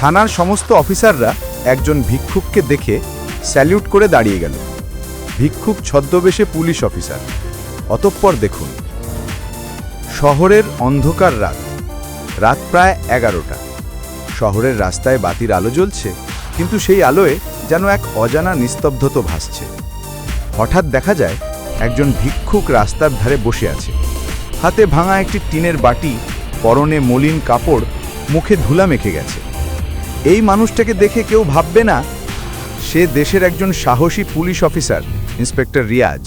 থানার সমস্ত অফিসাররা একজন ভিক্ষুককে দেখে স্যালিউট করে দাঁড়িয়ে গেল। ভিক্ষুক ছদ্মবেশে পুলিশ অফিসার। অতঃপর দেখুন, শহরের অন্ধকার রাত। রাত প্রায় 11টা। শহরের রাস্তায় বাতির আলো জ্বলছে, কিন্তু সেই আলোয় যেন এক অজানা নিস্তব্ধতা ভাসছে। হঠাৎ দেখা যায় একজন ভিক্ষুক রাস্তার ধারে বসে আছে। হাতে ভাঙা একটি টিনের বাটি, পরনে মলিন কাপড়, মুখে ধুলা মেখে গেছে। এই মানুষটাকে দেখে কেউ ভাববে না সে দেশের একজন সাহসী পুলিশ অফিসার, ইন্সপেক্টর রিয়াজ।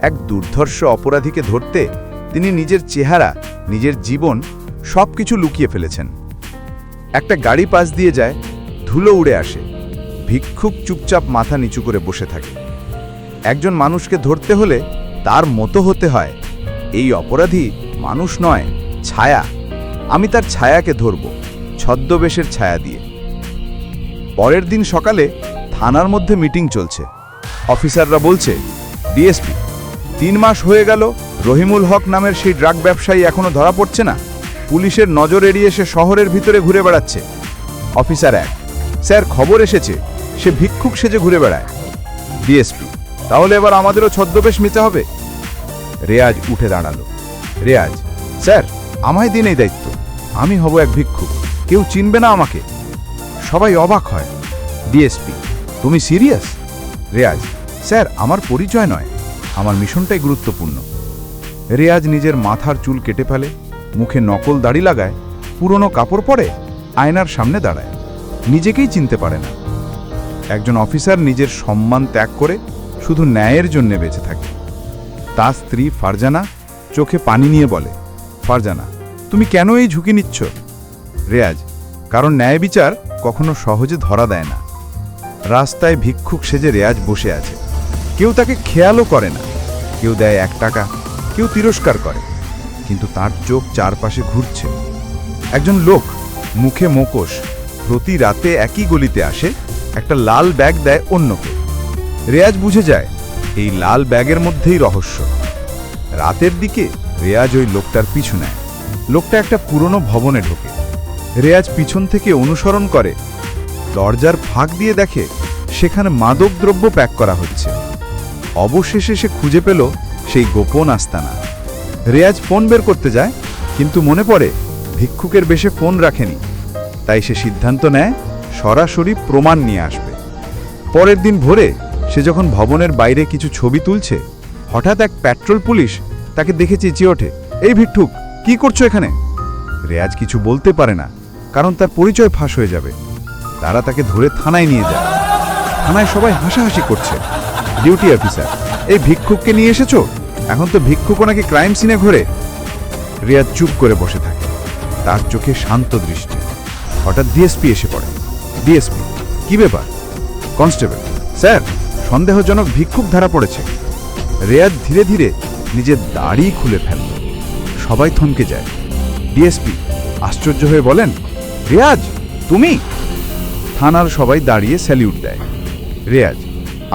এক দুর্ধর্ষ অপরাধীকে ধরতে তিনি নিজের চেহারা, নিজের জীবন সবকিছু লুকিয়ে ফেলেছেন। একটা গাড়ি পাশ দিয়ে যায়, ধুলো উড়ে আসে। ভিক্ষুক চুপচাপ মাথা নিচু করে বসে থাকে। একজন মানুষকে ধরতে হলে তার মতো হতে হয়। এই অপরাধী মানুষ নয়, ছায়া। আমি তার ছায়াকে ধরব, ছদ্মবেশের ছায়া দিয়ে। পরের দিন সকালে থানার মধ্যে মিটিং চলছে। অফিসাররা বলছে, ডিএসপি, 3 মাস হয়ে গেল রহিমুল হক নামের সেই ড্রাগ ব্যবসায়ী এখনো ধরা পড়ছে না। পুলিশের নজর এড়িয়ে সে শহরের ভিতরে ঘুরে বেড়াচ্ছে। অফিসার 1, স্যার, খবর এসেছে সে ভিক্ষুক সেজে ঘুরে বেড়ায়। ডিএসপি, তাহলে এবার আমাদেরও ছদ্মবেশ নিতে হবে। রেয়াজ উঠে দাঁড়ালো। রেয়াজ, স্যার, আমায় দিন এই দায়িত্ব। আমি হব এক ভিক্ষুক, কেউ চিনবে না আমাকে। সবাই অবাক হয়। ডিএসপি, তুমি সিরিয়াস? রেয়াজ, স্যার, আমার পরিচয় নয়, আমার মিশনটাই গুরুত্বপূর্ণ। রেয়াজ নিজের মাথার চুল কেটে ফেলে, মুখে নকল দাড়ি লাগায়, পুরনো কাপড় পরে আয়নার সামনে দাঁড়ায়। নিজেকেই চিনতে পারে না। একজন অফিসার নিজের সম্মান ত্যাগ করে শুধু ন্যায়ের জন্য বেঁচে থাকে। তার স্ত্রী ফারজানা চোখে পানি নিয়ে বলে, ফারজানা, তুমি কেন এই ঝুঁকি নিচ্ছ? রেয়াজ, কারণ ন্যায় বিচার কখনো সহজে ধরা দেয় না। রাস্তায় ভিক্ষুক সেজে রেয়াজ বসে আছে। কেউ তাকে খেয়ালও করে না। কেউ দেয় 1 টাকা, কেউ তিরস্কার করে, কিন্তু তার চোখ চারপাশে ঘুরছে। একজন লোক, মুখে মুখোশ, প্রতি রাতে একই গলিতে আসে, একটা লাল ব্যাগ দেয় অন্যকে। রেয়াজ বুঝে যায় এই লাল ব্যাগের মধ্যেই রহস্য। রাতের দিকে রেয়াজ ওই লোকটার পিছু নেয়। লোকটা একটা পুরনো ভবনে ঢোকে। রেয়াজ পিছন থেকে অনুসরণ করে। দরজার ফাঁক দিয়ে দেখে সেখানে মাদকদ্রব্য প্যাক করা হচ্ছে। অবশেষে সে খুঁজে পেল সেই গোপন আস্তানা। রেয়াজ ফোন বের করতে যায়, কিন্তু মনে পড়ে ভিক্ষুকের বেশে ফোন রাখেনি। তাই সে সিদ্ধান্ত নেয় সরাসরি প্রমাণ নিয়ে আসবে। পরের দিন ভোরে সে যখন ভবনের বাইরে কিছু ছবি তুলছে, হঠাৎ এক পেট্রোল পুলিশ তাকে দেখে চেঁচিয়ে ওঠে, এই ভিক্ষুক, কি করছো এখানে? রেয়াজ কিছু বলতে পারে না, কারণ তার পরিচয় ফাঁস হয়ে যাবে। তারা তাকে ধরে থানায় নিয়ে যায়। থানায় সবাই হাসাহাসি করছে। ডিউটি অফিসার, এই ভিক্ষুককে নিয়ে এসেছো? এখন তো ভিক্ষুকও নাকি ক্রাইম সিনে ঘোরে। রেয়াজ চুপ করে বসে থাকে, তার চোখে শান্ত দৃষ্টি। হঠাৎ ডিএসপি এসে পড়ে। ডিএসপি, কি ব্যাপার? কনস্টেবল, স্যার, সন্দেহজনক ভিক্ষুক ধরা পড়েছে। রেয়াজ ধীরে ধীরে নিজের দাড়ি খুলে ফেলল। সবাই থমকে যায়। ডিএসপি আশ্চর্য হয়ে বলেন, রেয়াজ, তুমি? থানার সবাই দাঁড়িয়ে স্যালিউট দেয়। রেয়াজ,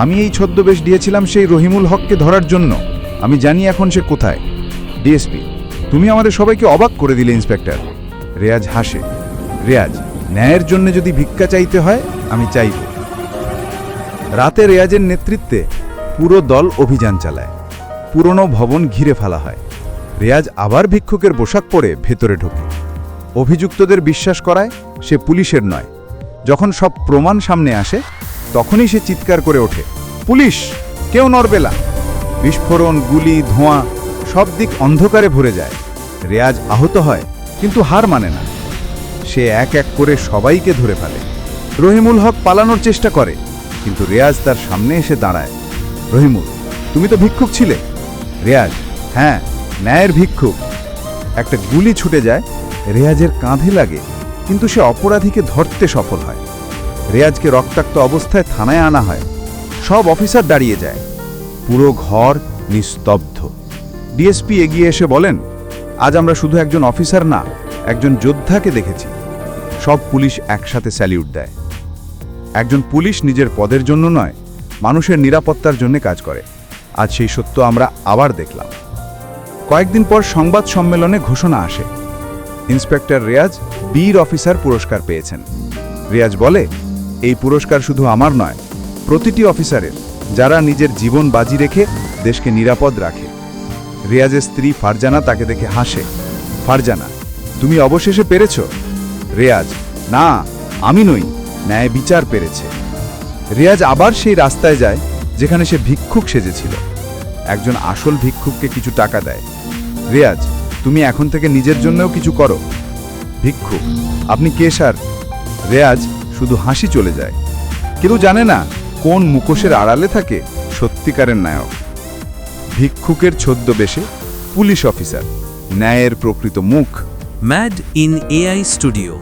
আমি এই ছদ্মবেশ দিয়েছিলাম সেই রহিমুল হককে ধরার জন্য। আমি জানি এখন সে কোথায়। ডিএসপি, তুমি আমাদের সবাইকে অবাক করে দিলে ইন্সপেক্টর। রেয়াজ হাসে। রেয়াজ, ন্যায়ের জন্য যদি ভিক্ষা চাইতে হয়, আমি চাইব। রাতে রেয়াজের নেতৃত্বে পুরো দল অভিযান চালায়। পুরনো ভবন ঘিরে ফেলা হয়। রেয়াজ আবার ভিক্ষুকের পোশাক পরে ভেতরে ঢোকে। অভিযুক্তদের বিশ্বাস করায় সে পুলিশের নয়। যখন সব প্রমাণ সামনে আসে, তখনই সে চিৎকার করে ওঠে, পুলিশ, কেউ নড়বে না। বিস্ফোরণ, গুলি, ধোঁয়া, সব দিক অন্ধকারে ভরে যায়। রেয়াজ আহত হয়, কিন্তু হার মানে না। সে এক এক করে সবাইকে ধরে ফেলে। রহিমুল হক পালানোর চেষ্টা করে, কিন্তু রেয়াজ তার সামনে এসে দাঁড়ায়। রহিমুল, তুমি তো ভিক্ষুক ছিলে। রেয়াজ, হ্যাঁ, ন্যায়ের ভিক্ষুক। একটা গুলি ছুটে যায়, রেয়াজের কাঁধে লাগে, কিন্তু সে অপরাধীকে ধরতে সফল হয়। রেয়াজকে রক্তাক্ত অবস্থায় থানায় আনা হয়। সব অফিসার দাঁড়িয়ে যায়। পুরো ঘর নিস্তব্ধ। ডিএসপি এগিয়ে এসে বলেন, আজ আমরা শুধু একজন অফিসার না, একজন যোদ্ধাকে দেখেছি। সব পুলিশ একসাথে স্যালিউট দেয়। একজন পুলিশ নিজের পদের জন্য নয়, মানুষের নিরাপত্তার জন্য কাজ করে। আজ সেই সত্য আমরা আবার দেখলাম। কয়েকদিন পর সংবাদ সম্মেলনে ঘোষণা আসে, ইন্সপেক্টর রেয়াজ বীর অফিসার পুরস্কার পেয়েছেন। রিয়াজ বলে, এই পুরস্কার শুধু আমার নয়, প্রতিটি অফিসারের, যারা নিজের জীবন বাজি রেখে দেশকে নিরাপদ রাখে। রিয়াজের স্ত্রী ফারজানা তাকে দেখে হাসে। ফারজানা, তুমি অবশেষে পেরেছ। রিয়াজ, না, আমি নই, ন্যায় বিচার পেরেছে। রিয়াজ আবার সেই রাস্তায় যায় যেখানে সে ভিক্ষুক সেজেছিল। একজন আসল ভিক্ষুককে কিছু টাকা দেয়। রিয়াজ, তুমি এখন থেকে নিজের জন্যও কিছু করো। ভিক্ষুক, আপনি কে স্যার? রিয়াজ শুধু হাসি চলে যায়। কেউ জানে না কোন মুখোশের আড়ালে থাকে সত্যিকারের নায়ক। ভিক্ষুকের ছদ্মবেশে পুলিশ অফিসার, ন্যায়ের প্রকৃত মুখ। Mad in AI studio.